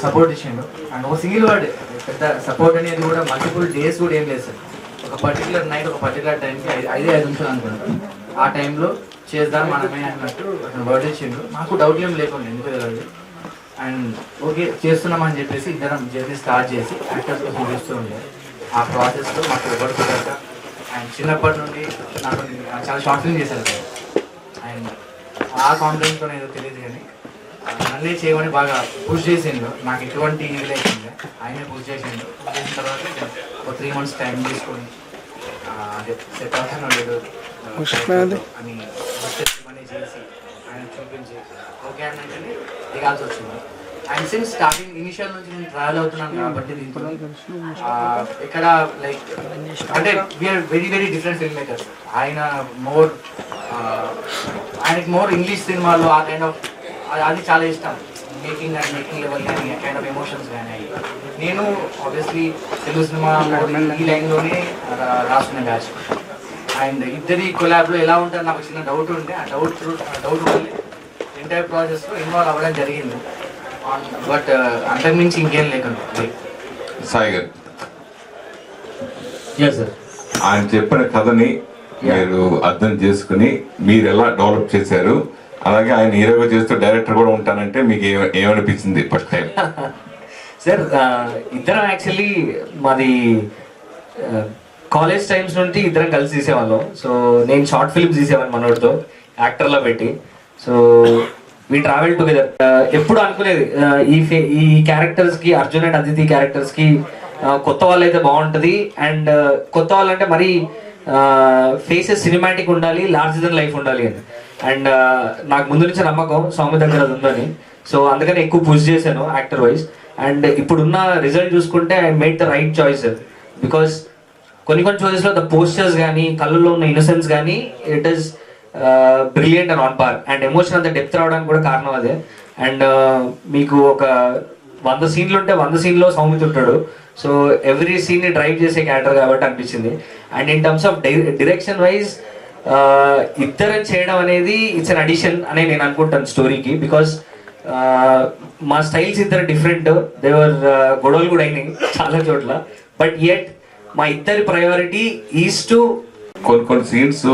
Support ఇచ్చిండు. And ఒక single word పెద్ద సపోర్ట్ అనేది కూడా మల్టిపుల్ డేస్ కూడా ఏం లేదు సార్. ఒక పర్టికులర్ నైట్ ఒక పర్టికులర్ టైంకి 5 నిమిషాలు అనుకుంటాం, ఆ టైంలో చేద్దాం మనమే అన్నట్టు అతను వర్డ్ ఇచ్చిండు. మాకు డౌట్ ఏం లేకుండా ఎందుకు తెలియదు. అండ్ ఓకే చేస్తున్నామని చెప్పేసి ఇద్దరం జర్నీ స్టార్ట్ చేసి యాక్టర్స్ కోసం చూస్తూ ఉండేది. ఆ ప్రాసెస్లో మాకు ఎవరు కుదరక అండ్ చిన్నప్పటి నుండి నాకు చాలా షార్ట్ ఫిల్మ్ చేశాను సార్. అండ్ ఆ కాన్ఫిడెన్స్తో ఏదో తెలియదు కానీ నన్నే చేయమని బాగా పుష్ చేసిండు. నాకు ఎటువంటి ఇది లేకుండా ఆయనే పుష్ చేసిండు. పుష్ చేసిన తర్వాత ఒక 3 months టైం తీసుకొని సెట్ అవుతాను లేదు అని ఇవన్నీ చేసి ఆయన చూపించి ఓకే అన్నట్టుని దిగాల్సి వచ్చింది. అండ్ సిన్స్ స్టార్టింగ్ ఇనిషియల్ నుంచి నేను ట్రావెల్ అవుతున్నాను కాబట్టి దీంట్లో ఇక్కడ లైక్ అంటే we are very very different film makers. ఆయన ఆయనకి మోర్ ఇంగ్లీష్ సినిమాలు ఆ కైండ్ ఆఫ్ అది చాలా ఇష్టం. మేకింగ్ లెవెల్ కానీ కైండ్ ఆఫ్ ఎమోషన్స్ కానీ. నేను ఆబ్వియస్లీ తెలుగు సినిమా ఈ లైన్లోనే రాసుకునే బ్యాచ్. అండ్ ఇద్దరి కొలాబ్లో ఎలా ఉంటుందో నాకు చిన్న డౌట్ ఉంటే ఆ డౌట్ వల్ల ఎంటైర్ ప్రాసెస్లో ఇన్వాల్వ్ అవ్వడం జరిగింది. బట్ అంతకుమించి ఇంకేం లేకుండా. సాయి గారు సార్ ఆయన చెప్పిన కథని మీరు అర్థం చేసుకుని మీరు ఎలా డెవలప్ చేశారు, అలాగే ఆయన హీరోగా చేస్తూ డైరెక్టర్ కూడా ఉంటానంటే మీకు ఏమనిపించింది ఫస్ట్ టైం? సార్ ఇద్దరం యాక్చువల్లీ మాది కాలేజ్ టైమ్స్ నుండి ఇద్దరం కలిసి తీసేవాళ్ళం. సో నేను షార్ట్ ఫిల్మ్స్ తీసేవాడిని మనోడితో యాక్టర్లో పెట్టి. So we travel together. ఎప్పుడు అనుకునేది ఈ క్యారెక్టర్స్కి, అర్జున్ అండ్ అదితి క్యారెక్టర్స్కి కొత్త వాళ్ళు అయితే బాగుంటుంది. అండ్ కొత్త వాళ్ళు అంటే మరీ ఫేసెస్ సినిమాటిక్ ఉండాలి, లార్జర్ దెన్ లైఫ్ ఉండాలి అని. అండ్ నాకు ముందు నుంచి నమ్మకం స్వామి దగ్గర అది ఉందని. సో అందుకని ఎక్కువ పుష్ చేశాను యాక్టర్ వైజ్. అండ్ ఇప్పుడున్న రిజల్ట్ చూసుకుంటే I made the right choice because కొన్ని చాయిస్లో ద పోస్టర్స్ కానీ కళ్ళల్లో ఉన్న ఇన్నోసెన్స్ కానీ it is brilliant and on par. And emotion అంత డెప్త్ రావడానికి కూడా కారణం అదే. అండ్ మీకు ఒక 100 సీన్లు ఉంటే 100 సీన్లో సౌమిత్ ఉంటాడు. సో ఎవ్రీ సీన్ని డ్రైవ్ చేసే క్యారెక్టర్ కాబట్టి అనిపించింది. And in terms of direction wise ఇద్దరం చేయడం అనేది ఇట్స్ అన్ అడిషన్ అని నేను అనుకుంటాను స్టోరీకి. బికాస్ మా స్టైల్స్ ఇద్దరు డిఫరెంట్. దేవర్ గొడవలు కూడా అయినాయి చాలా చోట్ల. బట్ యెట్ మా ఇద్దరి ప్రయారిటీ ఈజ్ టు కొన్ని సీన్స్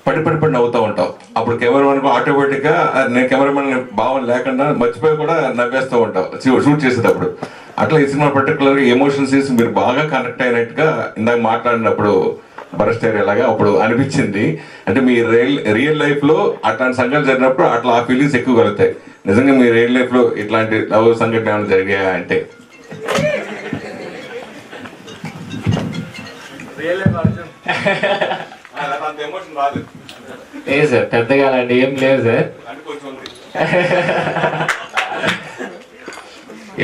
పడి నవ్వుతూ ఉంటాం. అప్పుడు కెమెరామెన్ ఆటోమేటిక్గా నేను కెమెరామెన్ భావం లేకుండా మర్చిపోయి కూడా నవ్వేస్తూ ఉంటాం షూట్ చేసేటప్పుడు. అట్లా ఈ సినిమా పర్టికులర్గా ఎమోషన్ సీన్స్ మీరు బాగా కనెక్ట్ అయినట్టుగా ఇందాక మాట్లాడినప్పుడు బరస్టేర్ ఎలాగా అప్పుడు అనిపించింది. అంటే మీ రియల్ లైఫ్లో అట్లాంటి సంఘటనలు జరిగినప్పుడు అట్లా ఆ ఫీలింగ్స్ ఎక్కువ కలుగుతాయి. నిజంగా మీ రియల్ లైఫ్లో ఇట్లాంటి లవ్ సంఘటన ఏమైనా జరిగాయా అంటే? లేదు సార్, పెద్దగా అలాంటి ఏం లేదు సార్.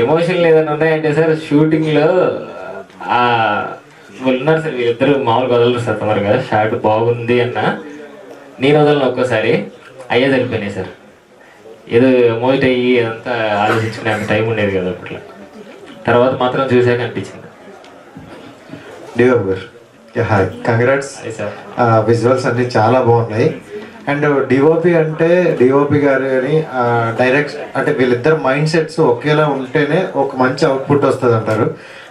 ఎమోషన్ లేదని ఉన్నాయంటే సార్ షూటింగ్లో ఉన్నారు సార్ వీళ్ళిద్దరు మామూలుగా వదలరు సార్. తొందరగా షార్ట్ బాగుంది అన్న నేను వదలను ఒక్కోసారి అయ్యే తెలిపోయినాయి సార్. ఏదో ఎమోట్ అయ్యి అదంతా ఆలోచించుకునే అంత టైం ఉండేది కదా అప్పట్లో. తర్వాత మాత్రం చూసాక అనిపించింది. డిఓపి గారు హాయ్, కంగ్రాట్స్. విజువల్స్ అన్నీ చాలా బాగున్నాయి. అండ్ డిఓపి గారు అని డైరెక్ట్ అంటే వీళ్ళిద్దరు మైండ్ సెట్స్ ఒకేలా ఉంటేనే ఒక మంచి అవుట్పుట్ వస్తుంది అంటారు.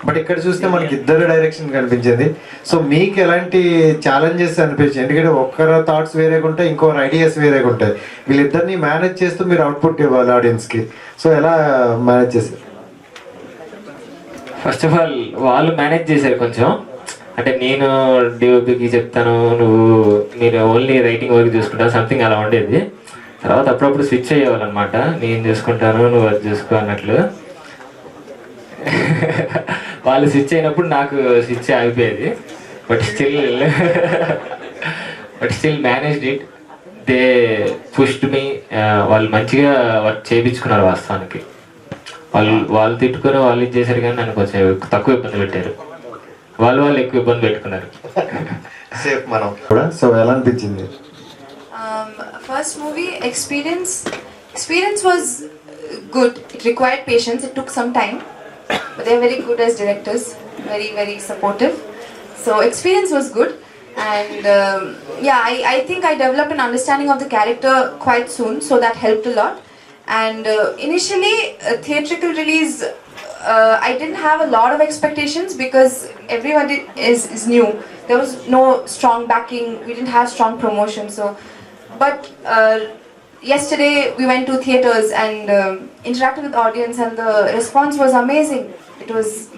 బట్ ఇక్కడ చూస్తే మనకి ఇద్దరు డైరెక్షన్ కనిపించింది. సో మీకు ఎలాంటి ఛాలెంజెస్ అనిపించింది? ఎందుకంటే ఒక్కరు థాట్స్ వేరేగా ఉంటాయి, ఇంకొకరు ఐడియాస్ వేరేగా ఉంటాయి. వీళ్ళిద్దరిని మేనేజ్ చేస్తూ మీరు అవుట్పుట్ ఇవ్వాలి ఆడియన్స్కి. సో ఎలా మేనేజ్ చేశారు? ఫస్ట్ ఆఫ్ ఆల్ వాళ్ళు మేనేజ్ చేశారు కొంచెం. అంటే నేను డిఓపికి చెప్తాను, మీరు ఓన్లీ రైటింగ్ వర్క్ చూసుకుంటాను సంథింగ్ అలా ఉండేది. తర్వాత అప్పుడప్పుడు స్విచ్ అయ్యేవాళ్ళనమాట. నేను చూసుకుంటాను నువ్వు వర్క్ చూసుకో అన్నట్లు. వాళ్ళు స్విచ్ అయినప్పుడు నాకు స్విచ్ ఆగిపోయేది. But still managed it. They pushed me. వాళ్ళు మంచిగా వర్క్ చేయించుకున్నారు వాస్తవానికి. వాళ్ళు తిట్టుకొని వాళ్ళు ఇది చేశారు కానీ నన్ను కొంచెం తక్కువ ఇబ్బంది పెట్టారు. వాళ్ళు ఎక్కువ ఇబ్బంది పెట్టుకున్నారు. సేఫ్ మనం కూడా. సో ఎలా అనిపించింది? First movie experience was good. It required patience. It took some time, but they are very good as directors. Very very supportive. So experience was good, and I think I developed an understanding of the character quite soon. So that helped a lot. And initially, theatrical release, I didn't have a lot of expectations because everyone is new. There was no strong backing. We didn't have strong promotion. So, but yesterday we went to theaters and interacted with the audience, and the response was amazing. It was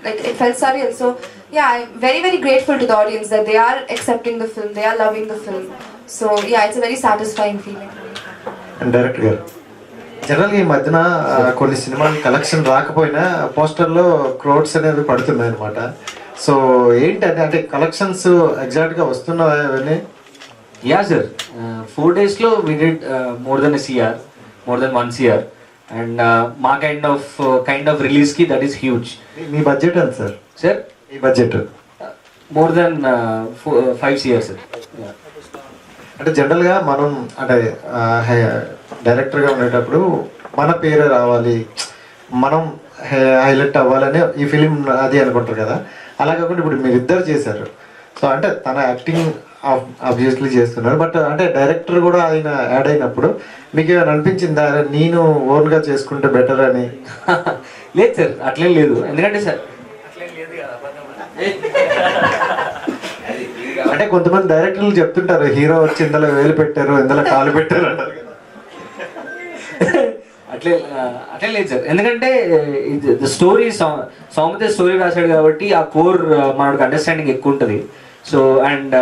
like, it felt surreal. So yeah, I'm very, very grateful to the audience that they are accepting the film, they are loving the film. So yeah, it's a very satisfying feeling. And director గారు, జనరల్గా ఈ మధ్యన కొన్ని సినిమాలు collection రాకపోయినా పోస్టర్లో crowds అనేది పడుతున్నాయి అనమాట. సో ఏంటి అంటే కలెక్షన్స్ ఎగ్జాక్ట్గా వస్తున్నాయా అవన్నీ? Yeah, sir. 4 days lo we did more than a CR, more than 1 CR, and my kind of release ki that is huge. Me budget ఎంత సార్? Sir, మీ budget more than 5 CR, sir. Yeah. అంటే జనరల్గా మనం అంటే డైరెక్టర్గా ఉండేటప్పుడు మన పేరే రావాలి, మనం హైలైట్ అవ్వాలని ఈ ఫిలిం అది అనుకుంటారు కదా. అలా కాకుండా ఇప్పుడు మీరు ఇద్దరు చేశారు. సో అంటే తన యాక్టింగ్ ఆబ్వియస్లీ చేస్తున్నారు, బట్ అంటే డైరెక్టర్ కూడా ఆయన యాడ్ అయినప్పుడు మీకు ఏమైనా అనిపించిందా నేను ఓన్గా చేసుకుంటే బెటర్ అని? లేదు సార్, అట్లేం లేదు. ఎందుకంటే సార్ అంటే కొంతమంది డైరెక్టర్లు చెప్తుంటారు హీరో వచ్చి ఇందులో వేలు పెట్టారు, ఇందులో కాలు పెట్టారు అంటారు కదా. అట్లే లేదు సార్. ఎందుకంటే స్టోరీ సౌమిత స్టోరీ రాశాడు కాబట్టి ఆ కోర్ మనకి అండర్స్టాండింగ్ ఎక్కువ ఉంటుంది. So and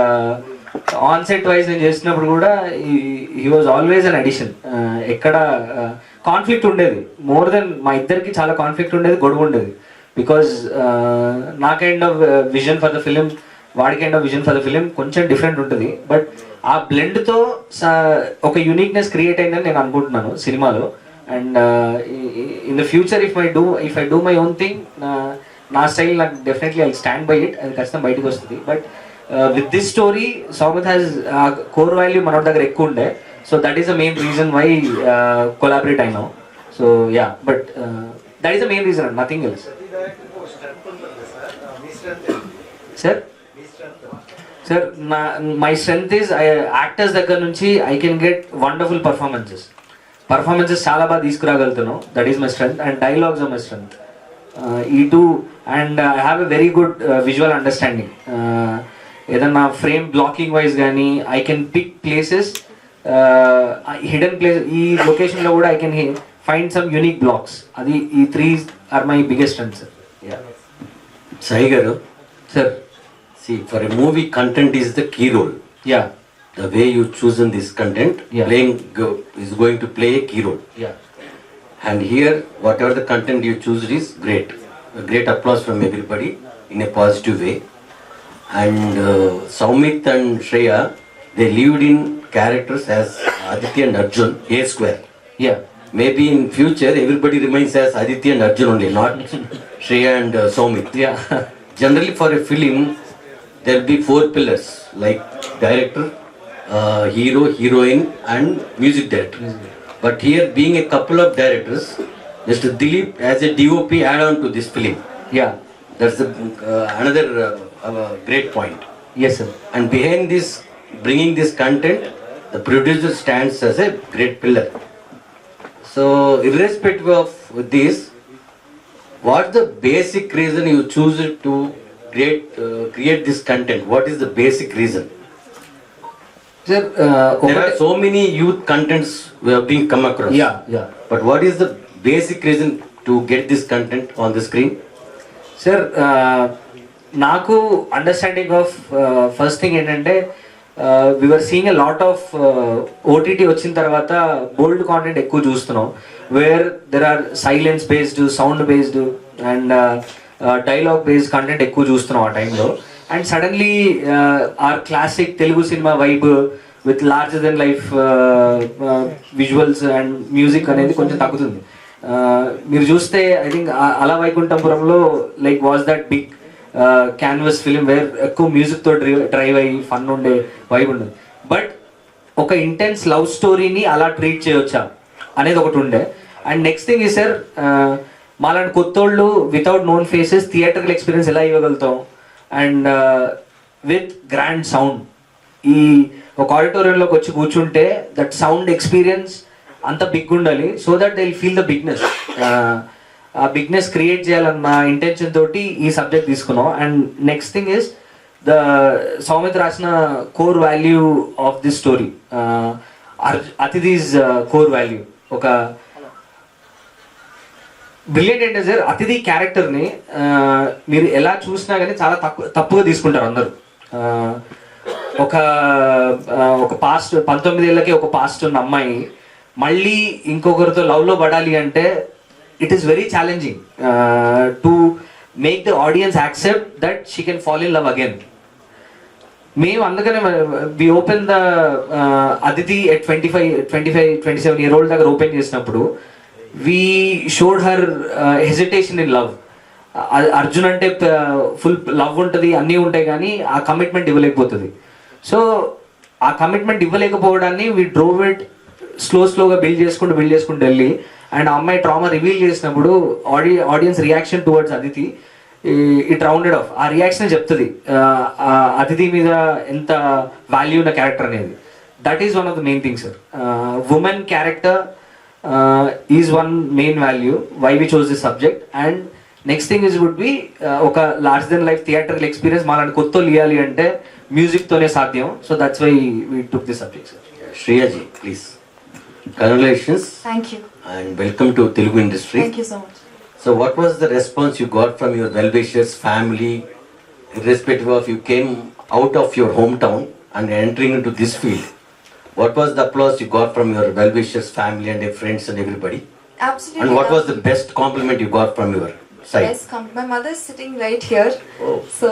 on set wise నేను చేసినప్పుడు కూడా he was always an addition. ఎక్కడ కాన్ఫ్లిక్ట్ ఉండేది, మోర్ దెన్ మా ఇద్దరికి చాలా కాన్ఫ్లిక్ట్ ఉండేది, గొడవ ఉండేది. బికాజ్ నా kind of vision for the film, వాడి kind of vision for the film కొంచెం డిఫరెంట్ ఉంటుంది. బట్ ఆ బ్లెండ్తో ఒక యూనిక్నెస్ క్రియేట్ అయిందని నేను అనుకుంటున్నాను సినిమాలో. And in the future if I do my own thing, నా స్టైల్ నాకు definitely I stand by it, అది ఖచ్చితంగా బయటకు వస్తుంది. But with this story Soumith has core value మన దగ్గర ఎక్కువ ఉండే. So that is the main reason why collaborate అయినాం. So yeah, but that is the main reason, nothing else. Sir my strength is actors దగ్గర నుంచి I can get wonderful performances చాలా బాగా తీసుకురాగలుగుతాను. That is my strength. And dialogues are my strength, ఈ too. And I have a very good visual understanding. ఏదన్నా frame blocking wise కానీ I can pick places, hidden places. ఈ లొకేషన్లో కూడా I can find some unique blocks. అది ఈ 3 are my biggest strength sir. Sai garu, sir see, for a movie, content is the key role. Yeah The way you chosen this content, Yeah. is going to play a key role. Yeah And here, whatever the content you choose is great. A great applause from everybody in a positive way. And Soumit and Shreya, they lived in characters as Aditya and Arjun, A square. Yeah Maybe in future, everybody remains as Aditya and Arjun only, not Shreya and Soumit. Yeah Generally, for a film, there will be 4 pillars like director, hero, heroine, and music director. But here, being a couple of directors, Mr. Dilip as a DOP add on to this film. Yeah That's another great point. Yes sir. And behind this, bringing this content, the producer stands as a great pillar. So, irrespective of this, what's the basic reason you choose to create this content? What is the basic reason? Sir There are so many youth contents we have been come across. Yeah yeah But what is the basic reason to get this content on the screen? Sir నాకు understanding of first thing ఏంటంటే viewer seeing a lot of OTT వచ్చిన తర్వాత bold content ఎక్కువ చూస్తున్నాం, where there are silence based, sound based and dialogue based content ఎక్కువ చూస్తున్నాం ఆ టైంలో. And suddenly our classic Telugu cinema vibe with larger than life visuals and music అనేది కొంచెం తగ్గుతుంది. మీరు చూస్తే ఐ థింక్ అలా వైకుంఠపురంలో like was that big canvas film where ఎక్కువ మ్యూజిక్తో డ్రైవ్ అయ్యి ఫన్ ఉండే వైబ్ ఉండదు. బట్ ఒక ఇంటెన్స్ లవ్ స్టోరీని అలా ట్రీట్ చేయవచ్చా అనేది ఒకటి ఉండే. అండ్ నెక్స్ట్ థింగ్ ఈ సార్, మాలాంటి కొత్తోళ్ళు without known faces theatrical experience ఎలా ఇవ్వగలుగుతాం అండ్ విత్ గ్రాండ్ సౌండ్. ఈ ఒక ఆడిటోరియంలోకి వచ్చి కూర్చుంటే దట్ సౌండ్ ఎక్స్పీరియన్స్ అంత బిగ్ ఉండాలి so that they will feel the bigness. ఆ బిగ్నెస్ క్రియేట్ చేయాలన్న ఇంటెన్షన్ తోటి ఈ సబ్జెక్ట్ తీసుకున్నాం. And next thing is the Soumith రాసిన core value of this story, Athithi's core value. ఒక బ్రిలియంట్ ఏంటంటే సార్, అతిథి క్యారెక్టర్ని మీరు ఎలా చూసినా కానీ చాలా తప్పుగా తీసుకుంటారు అందరూ. ఒక పాస్ట్ 19 ఏళ్ళకి ఒక పాస్ట్ ఉన్న అమ్మాయి మళ్ళీ ఇంకొకరితో లవ్లో పడాలి అంటే it is very challenging to make the audience accept that she can fall in love again. మేము అందుకనే we open the Aditi at 25-27 year old దగ్గర ఓపెన్ చేసినప్పుడు we showed her hesitation in love. Arjun అంటే ఫుల్ లవ్ ఉంటుంది, అన్నీ ఉంటాయి, కానీ ఆ కమిట్మెంట్ ఇవ్వలేకపోతుంది. సో ఆ కమిట్మెంట్ ఇవ్వలేకపోవడాన్ని వీ డ్రోవ్ ఇట్ స్లోగా బిల్డ్ చేసుకుంటూ వెళ్ళి, అండ్ ఆ అమ్మాయి ట్రామా రివీల్ చేసినప్పుడు audience reaction towards Aditi it rounded off. ఆ రియాక్షన్ చెప్తుంది అతిథి మీద ఎంత వాల్యూ ఉన్న క్యారెక్టర్ అనేది. That is one of the main things sir. Women character is one main value why we chose this subject. And next thing is would be ఒక large than life theatrical experience మాలాంటి కొత్త ఇవ్వాలి అంటే మ్యూజిక్తోనే సాధ్యం. So that's why we took this subject sir. Shreyaji, please. Congratulations. Thank you. And welcome to Telugu industry. Thank you so much. So what was the response you got from your well-wishers, family, irrespective of you came out of your hometown and entering into this field? What was the applause you got from your well-wishers, family and your friends and everybody? Absolutely. And what was the best compliment you got from your side? Best my mother is sitting right here. Oh. So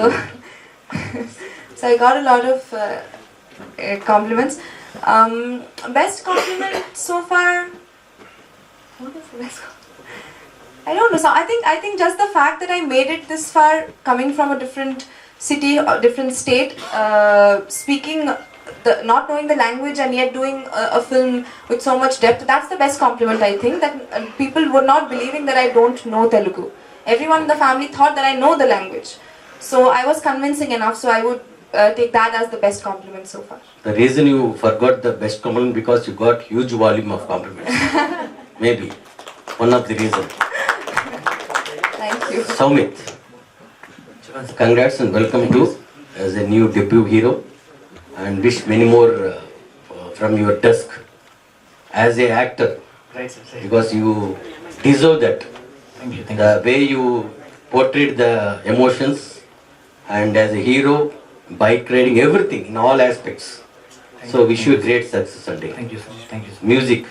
so I got a lot of compliments. Best compliment so far. What is the best? I don't know. So I think just the fact that I made it this far, coming from a different city or different state, speaking not knowing the language and yet doing a film with so much depth, that's the best compliment I think. That people were not believing that I don't know Telugu. Everyone in the family thought that I know the language. So I was convincing enough. So I would take that as the best compliment so far. The reason you forgot the best compliment because you got huge volume of compliments. Maybe one of the reasons. Thank you. Soumit, congrats and welcome to as a new debut hero, and wish many more from your desk as a actor. Right, sir. Because you deserve that. Thank you. The way you portrayed the emotions and as a hero, bike riding, everything in all aspects. So wish you a great success Sunday. Thank you, sir. Thank you, sir. Music.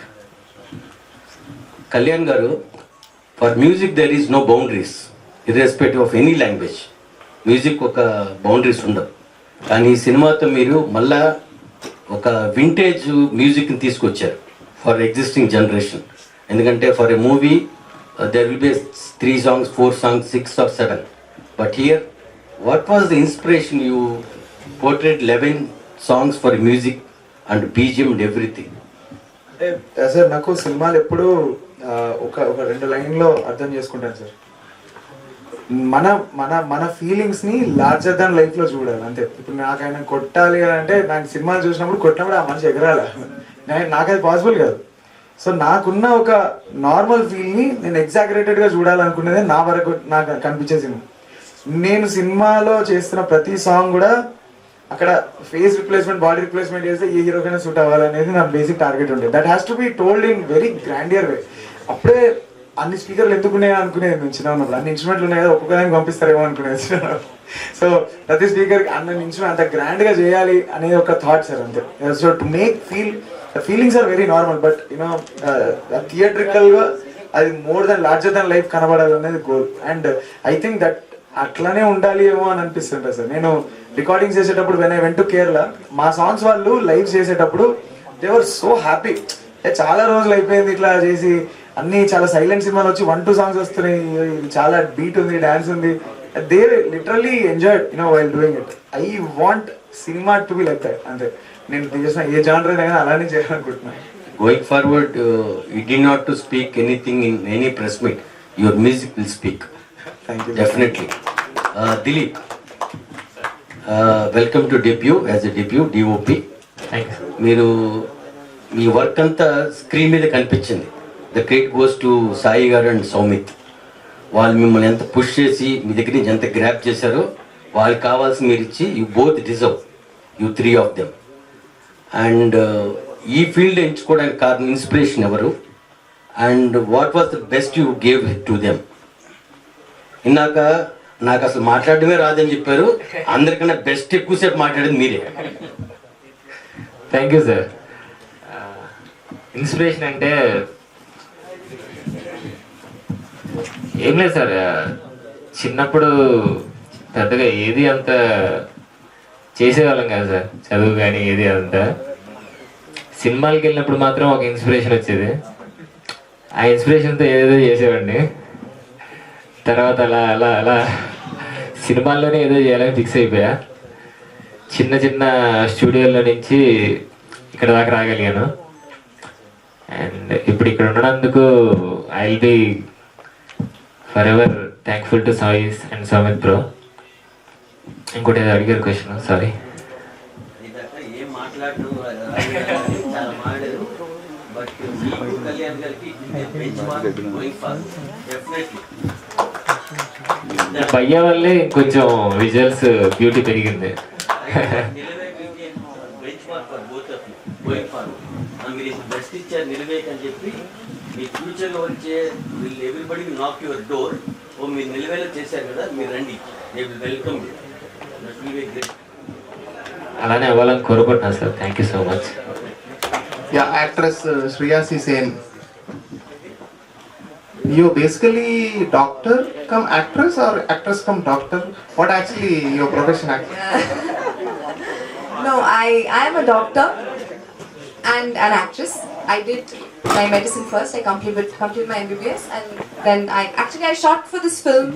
Kalyan garu, for music there is no boundaries, irrespective of any language. Music oka boundaries ఉండవు. కానీ ఈ సినిమాతో మీరు మళ్ళా ఒక vintage మ్యూజిక్ని తీసుకొచ్చారు for existing generation. ఎందుకంటే for a movie there will be 3 songs, 4 songs, 6 or 7. But here what was the inspiration you portrait 11 songs for music and BGM and everything? అంటే సార్ నాకు సినిమాలు ఎప్పుడు ఒక 2 లైన్లో అర్థం చేసుకుంటాను సార్. మన మన మన ఫీలింగ్స్ని లార్జర్ దాన్ లైఫ్లో చూడాలి అంతే. ఇప్పుడు నాకు ఆయన కొట్టాలి అని అంటే నాకు సినిమాలు చూసినప్పుడు కొట్టినప్పుడు ఆ మనిషి ఎగరాలి, నాకు అది పాసిబుల్ కాదు. సో నాకున్న ఒక నార్మల్ ఫీల్ని నేను ఎగ్జాగరేటెడ్గా చూడాలనుకునేది నా వరకు నాకు కనిపించే సినిమా. నేను సినిమాలో చేస్తున్న ప్రతి సాంగ్ కూడా అక్కడ ఫేస్ రిప్లేస్మెంట్, బాడీ రిప్లేస్మెంట్ చేస్తే ఏ హీరోకైనా సూట్ అవ్వాలనేది నా బేసిక్ టార్గెట్ ఉంటుంది. That has to be told in very grandeur way. అప్పుడే అన్ని స్పీకర్లు ఎందుకున్నాయో అనుకునేది నేను చిన్న ఉన్నప్పుడు. అన్ని ఇన్స్ట్రుమెంట్లు ఉన్నాయి కదా, ఒక్కొక్కదానికి పంపిస్తారేమో అనుకునేది. సో ప్రతి స్పీకర్కి అన్న ఇన్స్ట్రుమెంట్ అంత గ్రాండ్గా చేయాలి అనేది ఒక థాట్ సార్ అంతే. So to make feelings are very normal, but you థియేట్రికల్గా అది more than larger than life కనబడాలనేది goal. And I think that అట్లానే ఉండాలి ఏమో అని అనిపిస్తుంటుంది సార్. నేను రికార్డింగ్స్ చేసేటప్పుడు when I went to Kerala, మా సాంగ్స్ వాళ్ళు లైవ్ చేసేటప్పుడు దే వర్ సో హ్యాపీ. చాలా రోజులు అయిపోయింది ఇట్లా చేసి, అన్ని చాలా సైలెంట్ సినిమాలు వచ్చి 1-2 songs వస్తున్నాయి, చాలా బీట్ ఉంది, డాన్స్ ఉంది. They literally enjoyed while doing it. I want cinema to be like that అంతే. నేను చేసిన ఏ జానర్ అయినా అలానే చేయాలనుకుంటున్నాను. Going forward, you did not to speak anything in any press meet. Your music will speak. Thank you. Definitely. Dilip, welcome to debut as a debut DOP. Thank you. మీరు మీ work అంతా screen మీద కనిపించింది. The credit goes to Sai గారు and Soumith. వాళ్ళు మిమ్మల్ని ఎంత push చేసి మీ దగ్గర నుంచి ఎంత గ్రాప్ చేశారో వాళ్ళకి కావాల్సి మీరు ఇచ్చి you both deserve, you 3 of them. And ఈ ఫీల్డ్ ఎంచుకోవడానికి కారణం ఇన్స్పిరేషన్ ఎవరు, and what was the best you gave to them? ఇందాక నాకు అసలు మాట్లాడడమే రాదని చెప్పారు, అందరికన్నా బెస్ట్ ఎక్కువసేపు మాట్లాడేది మీరే. Thank you sir. ఇన్స్పిరేషన్ అంటే ఏం లేదు సార్, చిన్నప్పుడు పెద్దగా ఏది అంత చేసేవాళ్ళం కాదు సార్, చదువు కానీ ఏది అంతా. సినిమాలకి వెళ్ళినప్పుడు మాత్రం ఒక ఇన్స్పిరేషన్ వచ్చేది, ఆ ఇన్స్పిరేషన్తో ఏదేదో చేసేవాడిని. తర్వాత అలా అలా అలా సినిమాల్లోనే ఏదో చేయాలని ఫిక్స్ అయిపోయా. చిన్న చిన్న స్టూడియోలో నుంచి ఇక్కడ దాకా రాగలిగాను. అండ్ ఇప్పుడు ఇక్కడ ఉండడానికి I will be for ever thankful to Sai's and Soumith bro. ఇంకోటి ఏదో అడిగారు క్వశ్చన్, సారీ. ఏం మాట్లాడడం చాలా మాట్లాడారు, బట్ మీకు కళ్యాణ్ గారికి bench mark going fast definitely. భయ్య వల్లే కొంచెం విజువల్స్ బ్యూటీ పెరిగింది. Bench mark for both of you going forward. మీరు బెస్ట్ ఇచ్చారు నిలవేక్ అని చెప్పి మీ ఫ్యూచర్లో వచ్చే విల్ ఎవ్రీబడి విల్ నాక్ యువర్ డోర్. ఓ మీరు నిలవేలా చేశారు కదా, మీరు రండి, they will welcome you. That will be great. అలానే అవ్వాలని కోరుకుంటున్నాను sir. Thank you so much. Yeah, actress Shreyasi Sen. You basically doctor come actress or actress come doctor? What actually your profession actually? No, I am a doctor and an actress. I did my medicine first. I completed my MBBS, and then I shot for this film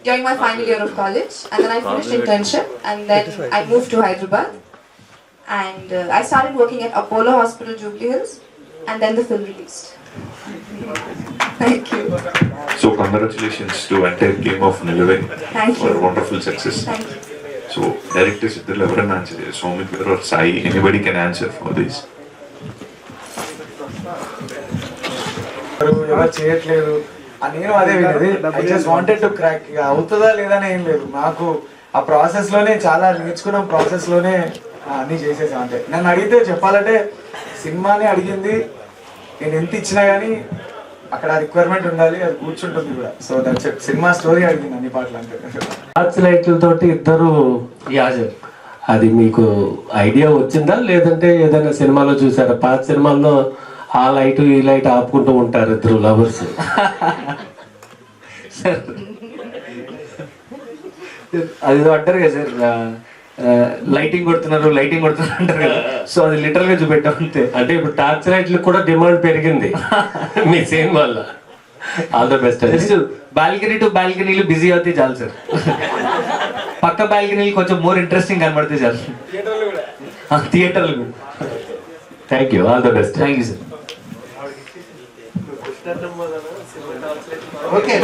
during my final year of college, and then I finished internship, and then I moved to Hyderabad, and I started working at Apollo Hospital, Jubilee Hills, and then the film released. Thank you. So congratulations to entire team of Nilave Thank for you. wonderful success. Thank you. So directors iddaru everyone answer. Soumit garu or Sai, anybody can answer for this. ఎవరు చేయట్లేదు అని నేను అదే వినేది. I just wanted to crack. ఇక అవుతుందా లేదా అని ఏం లేదు, మాకు ఆ ప్రాసెస్ లోనే చాలా నేర్చుకున్నాం, ప్రాసెస్ లోనే అన్నీ చేసేసాం. అంటే నన్ను అడిగితే చెప్పాలంటే సినిమాని అడిగింది, నేను ఎంత ఇచ్చినా కానీ అక్కడ రిక్వైర్మెంట్ ఉండాలి, అది కూర్చుంటుంది కూడా. So that's it. Cinema story అడిగింది అన్ని పాటలు. అంటే టార్చ్ లైట్లతోటి ఇద్దరు యాజర్, అది మీకు ఐడియా వచ్చిందా లేదంటే ఏదైనా సినిమాలో చూసారా? పాత సినిమాల్లో ఆ లైట్ ఈ లైట్ ఆపుకుంటూ ఉంటారు ఇద్దరు లవర్స్. అది అంటారు కదా సార్, లైటింగ్ కొడుతున్నారు అంటారు కదా, సో అది లిటరల్ గా చూపెట్టాం అంతే. అంటే ఇప్పుడు టార్చ్ లైట్లు కూడా డిమాండ్ పెరిగింది మీ సేమ్ వల్ల. All the best. Balcony to బాల్కనీలు బిజీ అవుతే చాలు సార్, పక్క బాల్కనీలు కొంచెం మోర్ ఇంట్రెస్టింగ్ కనబడితే చాలు, థియేటర్లు కూడా. Thank you, all the best. Thank you sir. Okay.